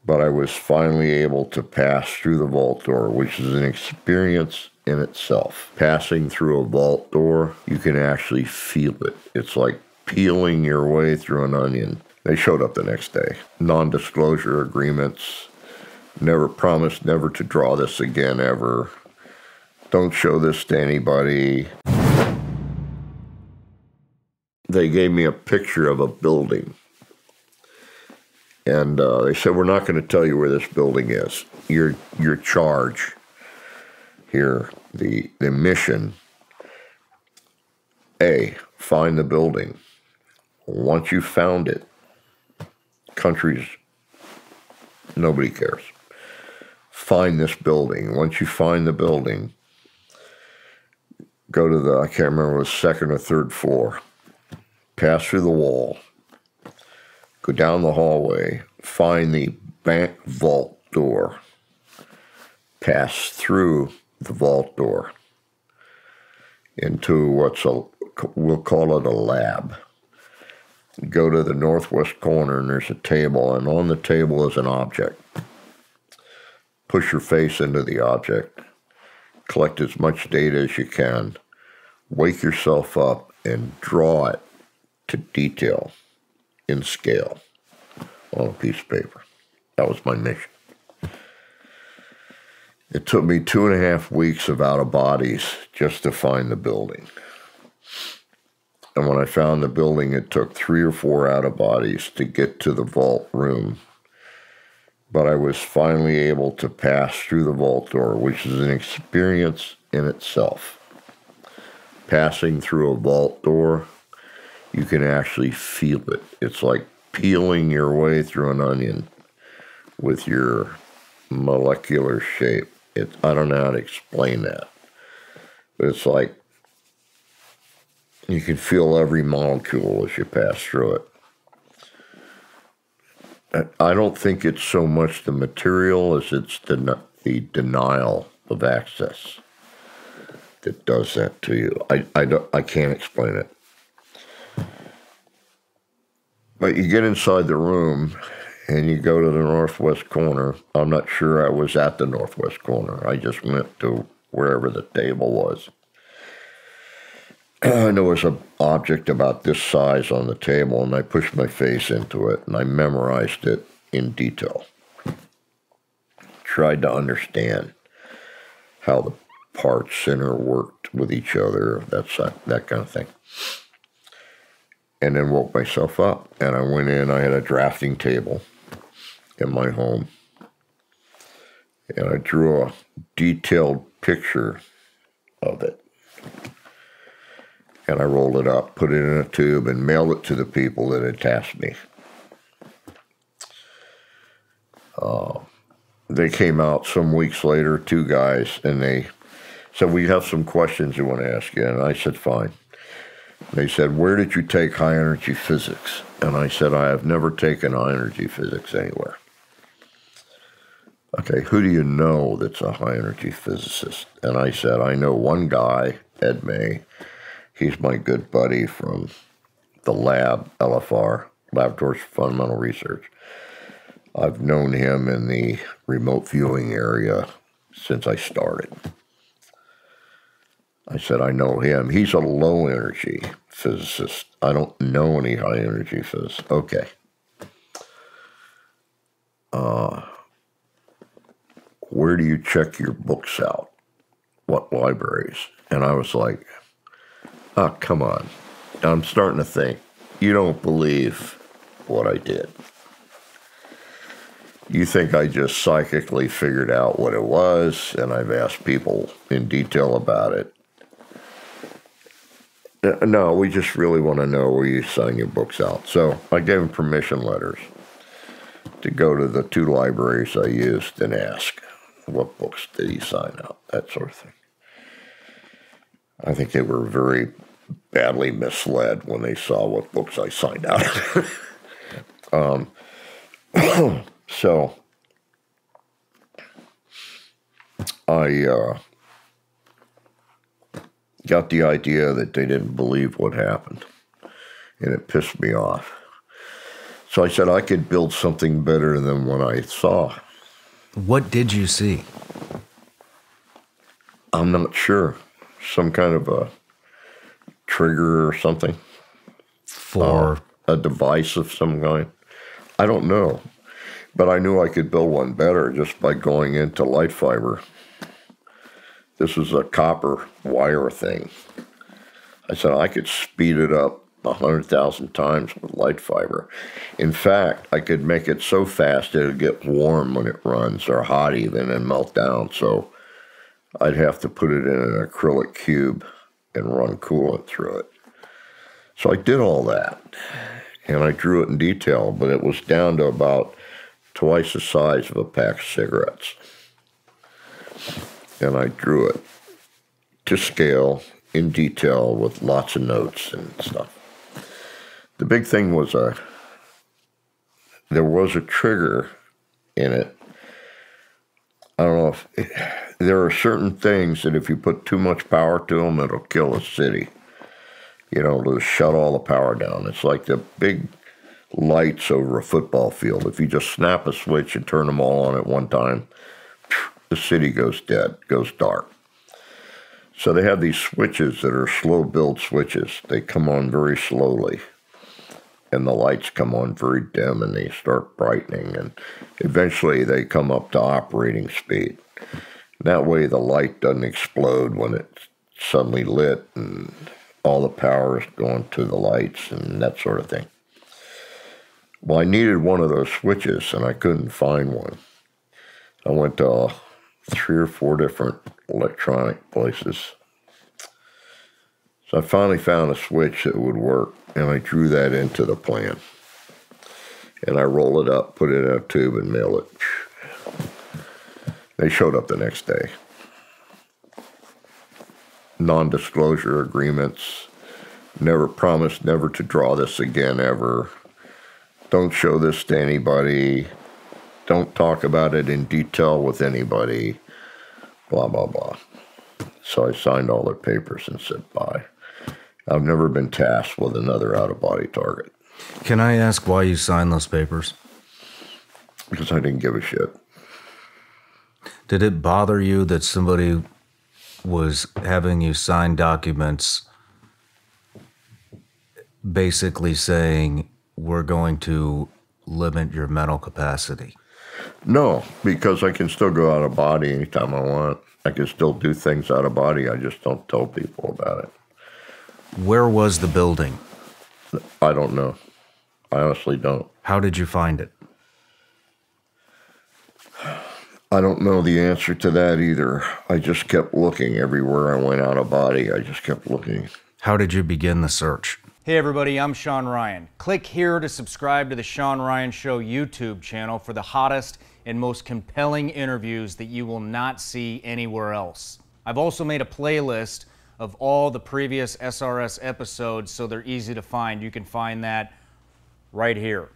but I was finally able to pass through the vault door, which is an experience in itself. Passing through a vault door, you can actually feel it. It's like peeling your way through an onion. They showed up the next day. Non-disclosure agreements. Never promised never to draw this again ever. Don't show this to anybody. They gave me a picture of a building. And they said, we're not going to tell you where this building is. Your charge here, the mission, A, find the building. Once you found it, countries, nobody cares. Find this building. Once you find the building, go to the, I can't remember, it was second or third floor. Pass through the wall. Go down the hallway. Find the bank vault door. Pass through the vault door into we'll call it a lab. Go to the northwest corner and there's a table, and on the table is an object. Push your face into the object. Collect as much data as you can. Wake yourself up and draw it to detail in scale on a piece of paper. That was my mission. It took me 2.5 weeks of out-of-bodies just to find the building. And when I found the building, it took 3 or 4 out-of-bodies to get to the vault room. But I was finally able to pass through the vault door, which is an experience in itself. Passing through a vault door, you can actually feel it. It's like peeling your way through an onion with your molecular shape. I don't know how to explain that. But it's like you can feel every molecule as you pass through it. I don't think it's so much the material as it's the denial of access that does that to you. I can't explain it. But you get inside the room and you go to the northwest corner. I'm not sure I was at the northwest corner. I just went to wherever the table was. And there was an object about this size on the table, and I pushed my face into it, and I memorized it in detail. Tried to understand how the parts interworked with each other, that kind of thing. And then woke myself up, and I went in. I had a drafting table in my home, and I drew a detailed picture of it. And I rolled it up, put it in a tube, and mailed it to the people that had tasked me. They came out some weeks later, 2 guys, and they said, we have some questions we want to ask you. And I said, fine. They said, where did you take high-energy physics? And I said, I have never taken high-energy physics anywhere. Okay, who do you know that's a high-energy physicist? And I said, I know one guy, Ed May. He's my good buddy from the lab, LFR, Laboratories for Fundamental Research. I've known him in the remote viewing area since I started. I said, I know him. He's a low-energy physicist. I don't know any high-energy physicists. Okay. Where do you check your books out? What libraries? And I was like, oh, come on. I'm starting to think, you don't believe what I did. You think I just psychically figured out what it was, and I've asked people in detail about it. No, we just really want to know where you sign your books out. So I gave them permission letters to go to the 2 libraries I used and ask, what books did he sign out? That sort of thing. I think they were very badly misled when they saw what books I signed out. So I got the idea that they didn't believe what happened, and it pissed me off. So I said I could build something better than what I saw. What did you see? I'm not sure. Some kind of a trigger or something. For a device of some kind. I don't know. But I knew I could build one better just by going into light fiber. This was a copper wire thing. I said I could speed it up 100,000 times with light fiber. In fact, I could make it so fast it would get warm when it runs, or hot even, and melt down. So I'd have to put it in an acrylic cube and run coolant through it. So I did all that, and I drew it in detail, but it was down to about twice the size of a pack of cigarettes. And I drew it to scale in detail with lots of notes and stuff. The big thing was there was a trigger in it. I don't know if there are certain things that if you put too much power to them, it'll kill a city. You know, it'll shut all the power down. It's like the big lights over a football field. If you just snap a switch and turn them all on at one time, the city goes dead, goes dark. So they have these switches that are slow build switches. They come on very slowly, and the lights come on very dim, and they start brightening, and eventually they come up to operating speed. That way the light doesn't explode when it's suddenly lit, and all the power is going to the lights and that sort of thing. Well, I needed one of those switches, and I couldn't find one. I went to 3 or 4 different electronic places. So I finally found a switch that would work, and I drew that into the plan. And I roll it up, put it in a tube, and mail it. They showed up the next day. Non-disclosure agreements. Never promised never to draw this again, ever. Don't show this to anybody. Don't talk about it in detail with anybody. Blah, blah, blah. So I signed all their papers and said bye. I've never been tasked with another out-of-body target. Can I ask why you signed those papers? Because I didn't give a shit. Did it bother you that somebody was having you sign documents basically saying, we're going to limit your mental capacity? No, because I can still go out of body anytime I want. I can still do things out of body. I just don't tell people about it. Where was the building? I don't know. I honestly don't. How did you find it? I don't know the answer to that either. I just kept looking everywhere I went out of body. I just kept looking. How did you begin the search? Hey everybody, I'm Shawn Ryan. Click here to subscribe to the Shawn Ryan Show YouTube channel for the hottest and most compelling interviews that you will not see anywhere else. I've also made a playlist of all the previous SRS episodes so they're easy to find. You can find that right here.